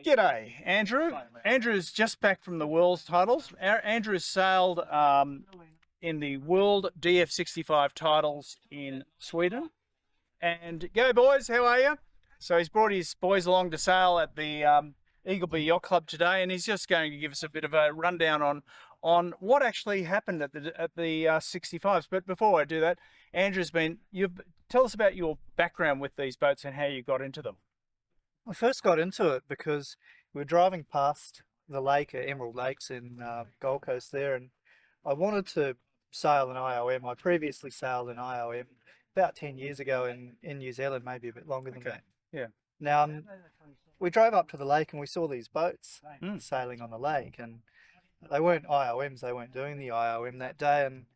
G'day, Andrew. Andrew's just back from the World's titles. Andrew's sailed in the World DF65 titles in Sweden. And go boys, how are you? So he's brought his boys along to sail at the Eagleby Yacht Club today, and he's just going to give us a bit of a rundown on what actually happened at the 65s. But before I do that, Andrew's tell us about your background with these boats and how you got into them. I first got into it because we were driving past the lake at Emerald Lakes in Gold Coast there, and I wanted to sail an IOM. I previously sailed an IOM about 10 years ago in New Zealand, maybe a bit longer than that. Yeah. Now, we drove up to the lake and we saw these boats sailing on the lake, and they weren't IOMs, they weren't doing the IOM that day. And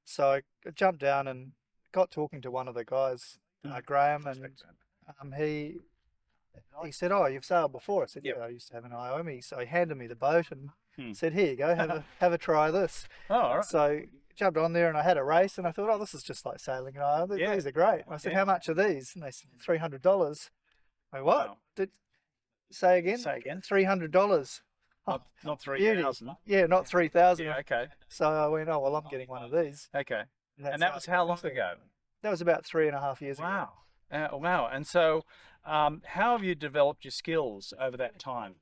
so I jumped down and got talking to one of the guys, Graham, and he said, "Oh, you've sailed before?" I said, "Yeah, I used to have an IOM." So he handed me the boat and said, "Here you go, have a try of this." Oh, all right. So jumped on there and I had a race, and I thought, "Oh, this is just like sailing an IOM. These are great." And I said, "How much are these?" And they said, $300. I went, "What?" Wow. Say again? Say again. $300. Not 3,000. Yeah, not 3,000. Yeah, okay. So I went, "Oh, well, I'm getting one of these." Okay. And that was how long ago? That was about 3.5 years ago. Wow. Wow. And so how have you developed your skills over that time?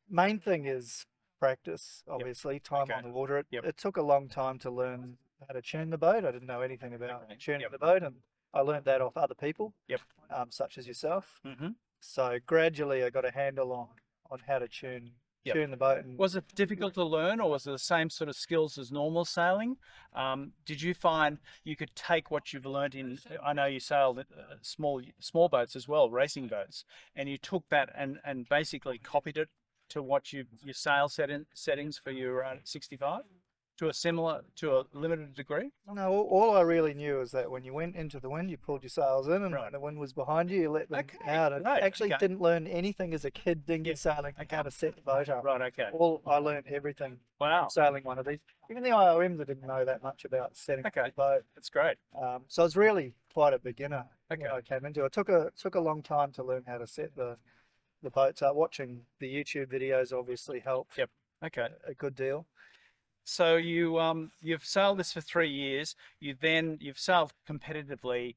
Main thing is practice, obviously, time on the water. It took a long time to learn how to tune the boat. I didn't know anything about tuning the boat, and I learned that off other people, such as yourself. So gradually I got a handle on how to tune the boat. And was it difficult to learn, or was it the same sort of skills as normal sailing? Did you find you could take what you've learned in, I know you sailed small boats as well, racing boats, and you took that and basically copied it to what your sail settings for your 65 to a limited degree? No, all I really knew is that when you went into the wind, you pulled your sails in, and when the wind was behind you, you let them out. I actually didn't learn anything as a kid dinghy sailing, how to set the boat up. Right, okay. I learned everything from sailing one of these. Even the IOMs, I didn't know that much about setting the boat. That's great. So I was really quite a beginner when I came into it. It took a long time to learn how to set the boats up. Watching the YouTube videos obviously helped a good deal. So you've sailed this for 3 years. You've sailed competitively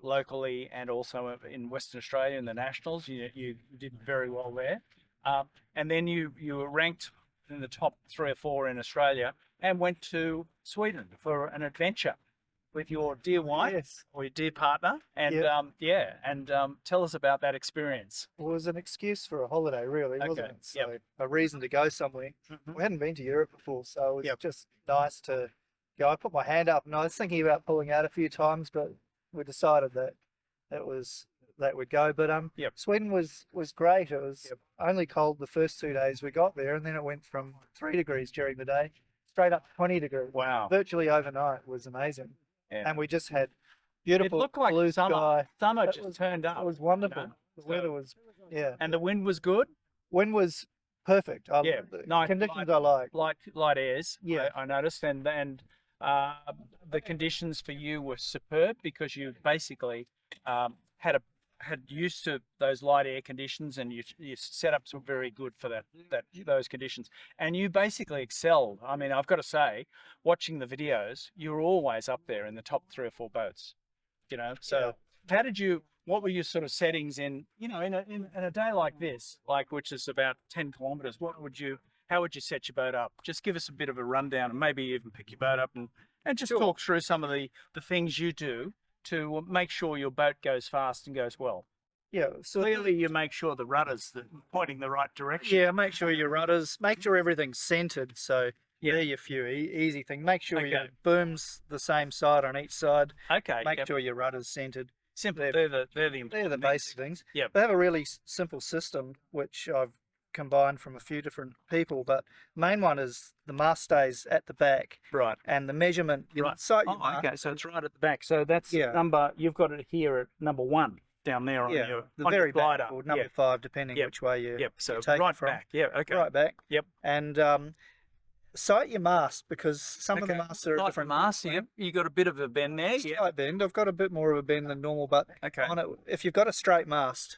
locally and also in Western Australia in the nationals. You did very well there, and then you were ranked in the top 3 or 4 in Australia and went to Sweden for an adventure with your dear wife or your dear partner. And tell us about that experience. Well, it was an excuse for a holiday, really, wasn't it? So a reason to go somewhere. We hadn't been to Europe before, so it was just nice to go. I put my hand up and I was thinking about pulling out a few times, but we decided that would go. But Sweden was great. It was only cold the first 2 days we got there, and then it went from 3 degrees during the day straight up to 20 degrees. Wow. Virtually overnight. It was amazing. Yeah. And we just had beautiful blue sky. Summer just turned up. It was wonderful. The weather was, And the wind was good? Wind was perfect. The conditions I like. Light airs, yeah. I noticed. And the conditions for you were superb because you basically had used to those light air conditions, and your setups were very good for those conditions, and you basically excelled. I mean, I've got to say, watching the videos, you were always up there in the top 3 or 4 boats. So what were your sort of settings in a day like this, which is about 10 kilometers? How would you set your boat up? Just give us a bit of a rundown, and maybe even pick your boat up and just talk through some of the things you do to make sure your boat goes fast and goes well. Yeah, so clearly you make sure the rudder's pointing the right direction. Yeah, make sure your rudders, make sure everything's centered. So they're your few easy things. Make sure your boom's the same side on each side. Okay. Make sure your rudder's centered. Simple. They're the basic things. Yeah. They have a really simple system which I've combined from a few different people, but the main one is the mast stays at the back, right? And the measurement, okay, so it's right at the back. So that's number. You've got it here at number 1 down there on your very back, or number 5, depending which way you so take right it from. Back. Yeah, okay, right back. Yep, and sight your mast, because some of the masts are different. Mast, you got a bit of a bend there. Slight bend. I've got a bit more of a bend than normal, but on it, if you've got a straight mast,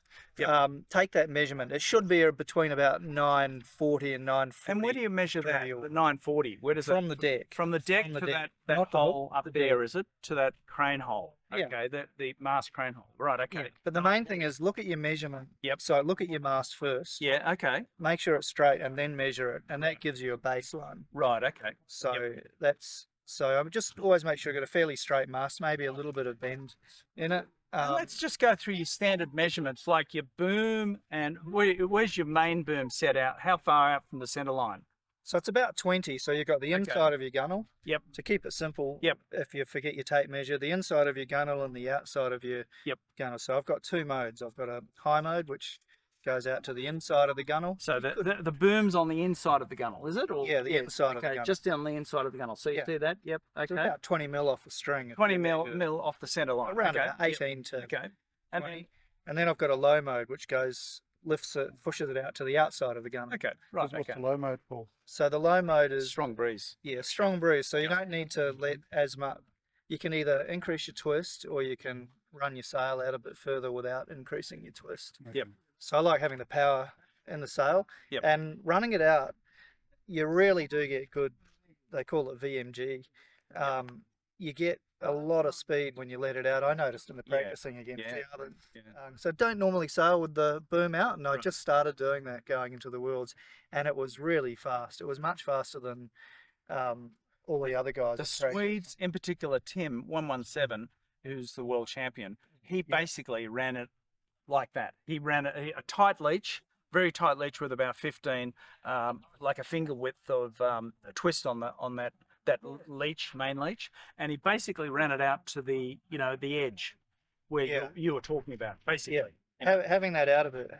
take that measurement. It should be between about 940 and 940. And where do you measure that? The 940. Where does From the deck. From the deck From the to deck. that Not the hole hook, up the there, deck. is it? To that crane hole. Yeah. Okay, the mast crane hole. Right, okay. Yeah. But the main thing is look at your measurement. Yep. So look at your mast first. Yeah, okay. Make sure it's straight and then measure it. And that gives you a baseline. Right, okay. So Yep. I would just always make sure you got a fairly straight mast, maybe a little bit of bend in it. And let's just go through your standard measurements, like your boom and where's your main boom set out? How far out from the centre line? So it's about 20. So you've got the inside of your gunnel. Yep. To keep it simple, Yep. if you forget your tape measure, the inside of your gunnel and the outside of your gunnel. So I've got two modes. I've got a high mode, which goes out to the inside of the gunnel. So the boom's on the inside of the gunnel, is it? Or, Yeah, the inside of the gunnel. Just down the inside of the gunnel. So you see that? Yep. It's Okay. about 20 mil off the string. 20 mil off the centre line. Around okay. about 18 to Okay. And 20. And then I've got a low mode, which lifts it, pushes it out to the outside of the gunnel. okay. Right. What's Okay. the low mode for? So the low mode is Strong breeze. strong breeze. So you don't need to let as much. You can either increase your twist or you can run your sail out a bit further without increasing your twist. Yep. So I like having the power in the sail. Yep. And running it out, you really do get good. They call it VMG. You get a lot of speed when you let it out. I noticed in the practicing against the others. Yeah. So don't normally sail with the boom out, and I just started doing that going into the Worlds, and it was really fast. It was much faster than all the other guys. The at practice. Swedes, in particular, Tim 117, who's the world champion, he basically ran it like that. He ran a tight leech, very tight leech with about 15, like a finger width of a twist on that leech, main leech, and he basically ran it out to the the edge where you were talking about, basically. Having that out of it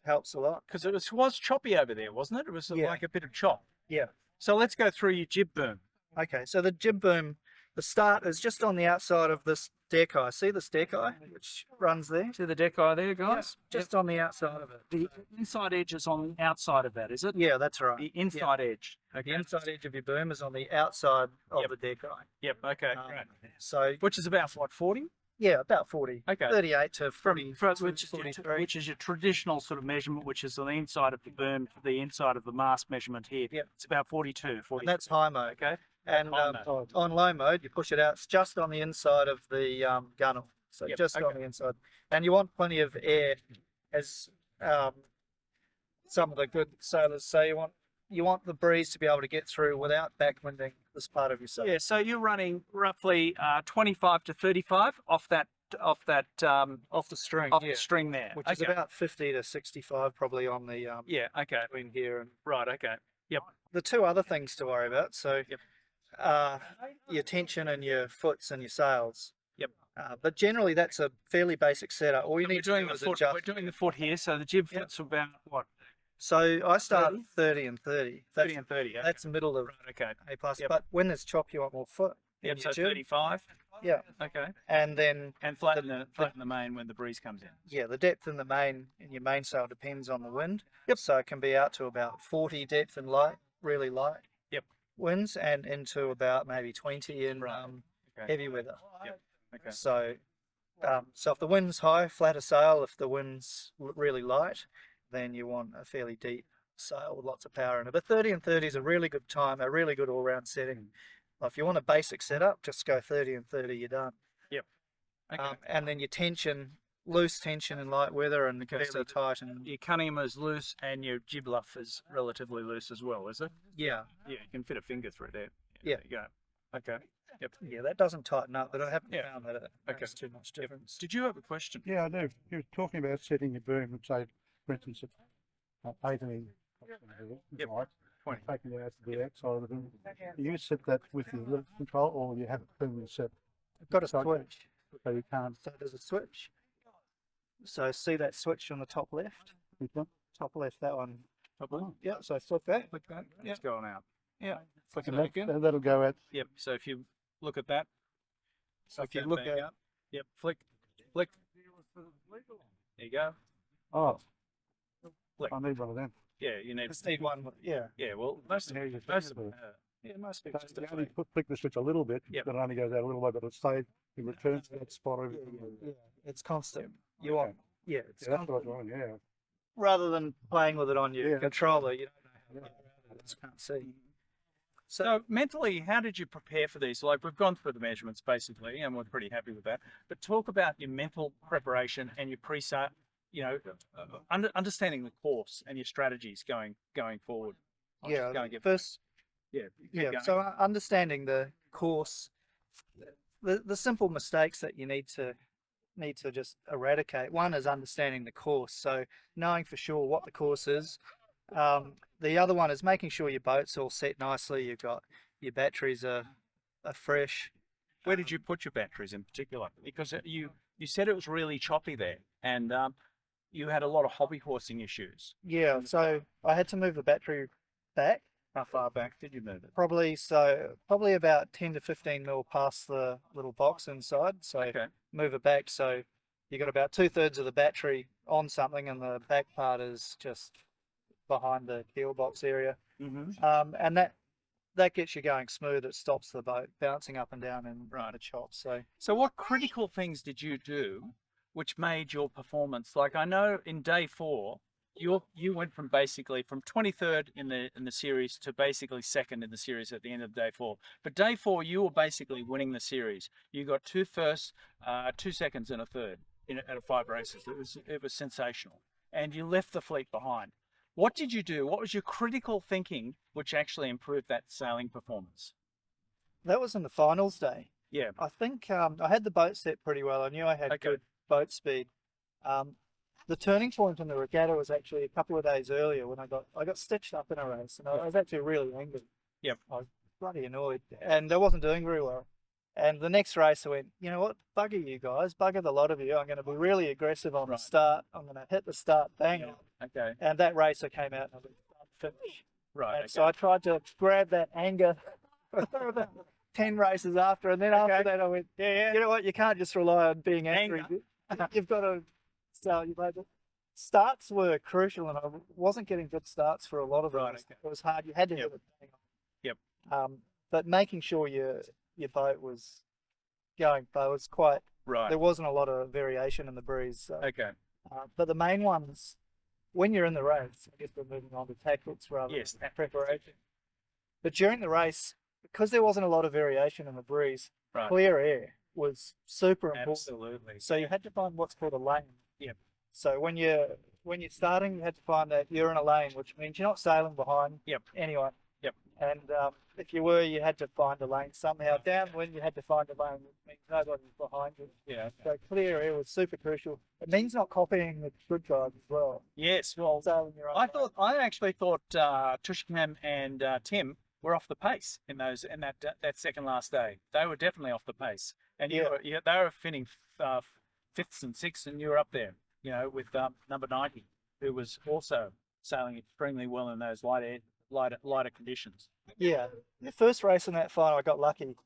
helps a lot. Because it was choppy over there, wasn't it? It was like a bit of chop. Yeah. So let's go through your jib boom. Okay, so the jib boom, the start is just on the outside of this deck eye. See this deck eye, which runs there? See the deck eye there, guys? Just on the outside of it. The inside edge is on the outside of that, is it? Yeah, that's right. The inside edge. Okay. The inside edge of your boom is on the outside of the deck eye. Yep. Okay. Great. Great. So Which is about what, 40? yeah, about 40. Okay. 38 to 40. Which is your traditional sort of measurement, which is on the inside of the boom to the inside of the mast measurement here. Yep. It's about 42. And that's high mode. Okay. And High mode. on low mode, you push it out. It's just on the inside of the gunnel. So just on the inside. And you want plenty of air, as some of the good sailors say. You want the breeze to be able to get through without backwinding this part of your sail. Yeah. So you're running roughly 25 to 35 off the string. Off the the string there, which is about 50 to 65 probably on the yeah. Okay. between here and Right. Okay. Yep. the two other things to worry about. So your tension and your foots and your sails. Yep. But generally that's a fairly basic setup. All you need to do is adjust. We're doing the foot here, so the jib foot's about what? So I start 30 and 30. 30 and 30. That's the middle of Right. Okay. A plus. Yep. But when there's chop, you want more foot. in Yep. your So jib. 35. Yeah. Okay. And then And flatten the main when the breeze comes in. the depth in the main in your mainsail depends on the wind. Yep. So it can be out to about 40 depth and light, really light. Yep. Winds and into about maybe 20 in Okay. heavy weather. Yep. Okay. So, so if the wind's high, flatter sail. If the wind's really light, then you want a fairly deep sail with lots of power in it. But 30 and 30 is a really good time, a really good all-round setting. If you want a basic setup, just go 30 and 30, you're done. Yep. Okay. And then your tension, loose tension in light weather and Okay, fairly so tight. And Your cunningham is loose and your jib luff is relatively loose as well, is it? yeah, Yeah, you can fit a finger through there. Yeah. There you go. Okay. Yep. yeah, that doesn't tighten up, but I haven't Yeah. found that it Okay. makes too much difference. Did you have a question? Yeah, I do. You're talking about setting your boom and say, for instance, at 18, Yep. right, 20. taking it out to the outside of the boom. Do you set that with your lift control or you have it permanently set I've got a So- switch. so you can't? So there's a switch. So see that switch on the top left? Top left, that one. Top one? Yeah, so flip that. Click that. It's going out. Yeah. Flick it And back in. that'll go out. Yep. So if you look at that. So if you that look back at up. Yep. Flick. Flick. There you go. Oh, Flick. I need one of them. Yeah, you need. Just need one. Yeah. Yeah, well, most of Yeah, them. you Most of flick them. it. Yeah, most So people just you a only flick. flick the switch a little bit, Yep. then it only goes out a little way, but it'll stay, it returns to that spot over Yeah, it's constant. You want Yeah, it's Yeah, that's what I was wrong, yeah. rather than playing with it on your Yeah. controller, you don't know how far around it is, can't see. So mentally, how did you prepare for these? Like we've gone through the measurements basically, and we're pretty happy with that. But talk about your mental preparation and your pre-start, understanding the course and your strategies going forward. Yeah, First, so understanding the course, the simple mistakes that you need to just eradicate. One is understanding the course, so knowing for sure what the course is. The other one is making sure your boat's all set nicely. You've got your batteries are fresh. Where did you put your batteries in particular? Because you said it was really choppy there, and you had a lot of hobby horsing issues. Yeah, so I had to move the battery back. How far back did you move it? Probably about 10 to 15 mil past the little box inside. So Okay. move it back so you got about 2/3 of the battery on something, and the back part is just behind the keel box area. Mm-hmm. And that gets you going smooth. It stops the boat bouncing up and down in the chops. So what critical things did you do which made your performance? Like I know in day 4, you went from basically from 23rd in the series to basically second in the series at the end of day 4. But day 4, you were basically winning the series. You got 2 firsts, 2 seconds, and a third out of 5 races. It was sensational, and you left the fleet behind. What did you do? What was your critical thinking which actually improved that sailing performance? That was in the finals day. Yeah. I think I had the boat set pretty well. I knew I had good boat speed. The turning point in the regatta was actually a couple of days earlier when I got stitched up in a race, and I was actually really angry. Yep. I was bloody annoyed, and I wasn't doing very well. And the next race I went, you know what, bugger you guys, bugger the lot of you. I'm going to be really aggressive on the start. I'm going to hit the start bang on. Okay. And that race I came out and I went finish. Right. And so I tried to grab that anger about 10 races after, and then after that I went, you know what, you can't just rely on being angry. You've got to start. Starts were crucial, and I wasn't getting good starts for a lot of them. Right, It was hard. You had to hit it bang on. Yep. But making sure your boat was going, but it was quite. Right. There wasn't a lot of variation in the breeze. So, Okay. but the main ones, when you're in the race, I guess we're moving on to tactics rather than preparation. But during the race, because there wasn't a lot of variation in the breeze, clear air was super important. Absolutely. So you had to find what's called a lane. Yep. So when you're starting, you had to find that you're in a lane, which means you're not sailing behind anyone. Yep. And if you were, you had to find a lane somehow. Downwind, you had to find a lane, which means nobody's behind you. Yeah. So clear air was super crucial. It means not copying the good guys as well. Yes. Well, Sailing your own lane. I actually thought Tushingham and Tim were off the pace in that second last day. They were definitely off the pace, and they were finishing 5th and 6th, and you were up there, with number 90, who was also sailing extremely well in those lighter conditions. Yeah, the first race in that final, I got lucky.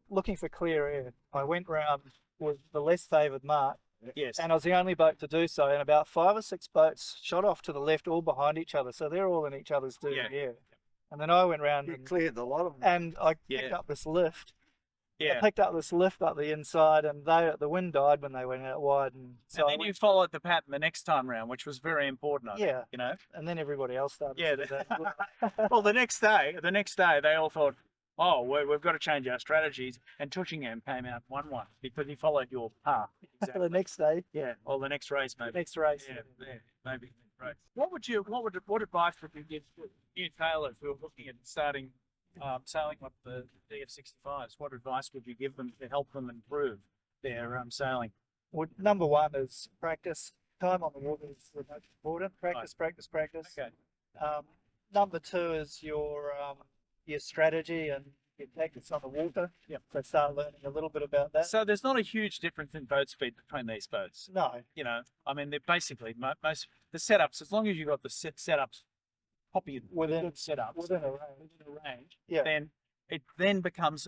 Looking for clear air, I went round with the less favoured mark. Yes. And I was the only boat to do so, and about 5 or 6 boats shot off to the left, all behind each other, so they're all in each other's dirty air. And then I went round and cleared a lot of them. And I picked up this lift. Yeah. I picked up this lift up the inside, and the wind died when they went out wide. And so then you followed the pattern the next time round, which was very important, I think, And then everybody else started to do that. Well, the next day, they all thought, oh, we've got to change our strategies. And Tushingham came out 1-1 because he followed your path. Exactly. The next day. Yeah. Or the next race, maybe. Next race. Yeah, maybe. Right. What advice would you give to new sailors who are looking at starting sailing with the DF65s? What advice would you give them to help them improve their sailing? Well, number one is practice. Time on the water is the most important. Practice. Okay. Number 2 is your strategy and your tactics on the water. Yep. So start learning a little bit about that. So there's not a huge difference in boat speed between these boats. No. I mean, they're basically most the setups. As long as you've got the setups, copy within good setups within a range. Then it becomes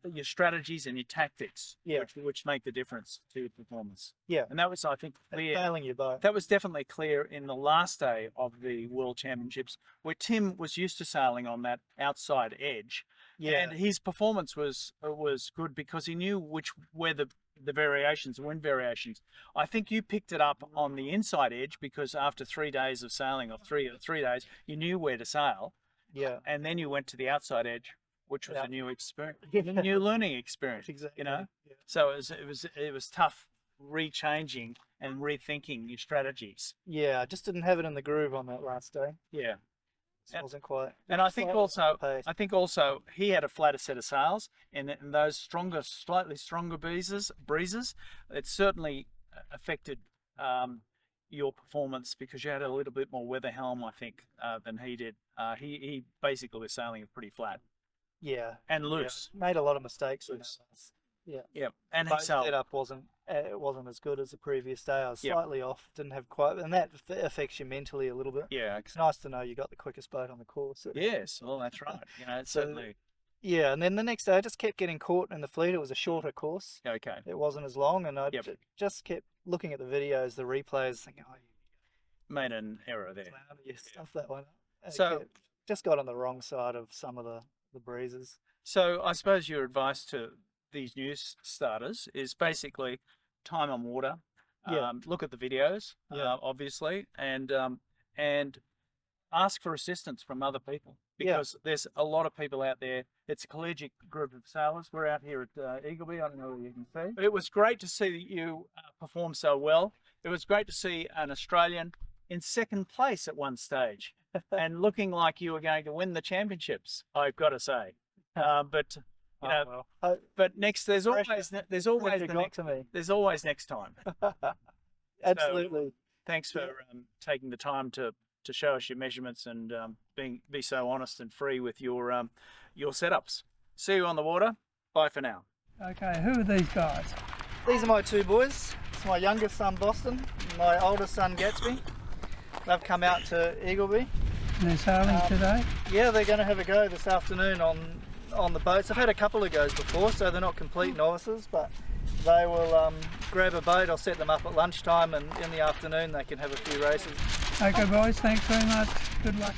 your strategies and your tactics, which make the difference to your performance. Yeah. And that was, I think, clear. Sailing your boat. That was definitely clear in the last day of the World Championships, where Tim was used to sailing on that outside edge. Yeah. And his performance was good because he knew where the the variations, wind variations. I think you picked it up on the inside edge because after 3 days of sailing, or three days, you knew where to sail, Yeah. and then you went to the outside edge, which was Yeah. a new experience, Yeah. a new learning experience. Exactly. You know, Yeah. so it was tough rechanging and rethinking your strategies. Yeah, I just didn't have it in the groove on that last day. Yeah. It wasn't quite. And I think slightly also, pace. he had a flatter set of sails, and in those slightly stronger breezes, it certainly affected your performance because you had a little bit more weather helm, I think, than he did. He basically was sailing pretty flat Yeah. and loose. Yeah. Made a lot of mistakes. Loose. Yeah. Yeah, and Boat he sailed. setup wasn't as good as the previous day. I was Yep. slightly off. Didn't have quite, and that affects you mentally a little bit. Yeah. It's nice to know you got the quickest boat on the course. Yes. Well, that's right. You know, it's So- certainly Yeah, and then the next day I just kept getting caught in the fleet. It was a shorter course. okay. It wasn't as long, and I Yep. just kept looking at the videos, the replays, thinking, oh, Made an error there. you stuffed that one up. And So- just got on the wrong side of some of the breezes. So I suppose your advice to these new starters is basically time on water. Yeah. Look at the videos, Yeah. obviously, and ask for assistance from other people Yeah. because there's a lot of people out there. It's a collegiate group of sailors. We're out here at Eagleby. I don't know whether you can see. But it was great to see you perform so well. It was great to see an Australian in second place at one stage and looking like you were going to win the championships, I've got to say. But you know, but next there's always Pressure the got next, to me. there's always next time. Absolutely. Thanks for taking the time to show us your measurements and be so honest and free with your setups. See you on the water. Bye for now. Okay, who are these guys? These are my two boys. It's my youngest son Boston, and my oldest son Gatsby. They've come out to Eagleby. And they're sailing today? Yeah, they're going to have a go this afternoon on the boats. They've had a couple of goes before, so they're not complete novices, but they will grab a boat. I'll set them up at lunchtime, and in the afternoon they can have a few races. Okay boys, thanks very much. Good luck.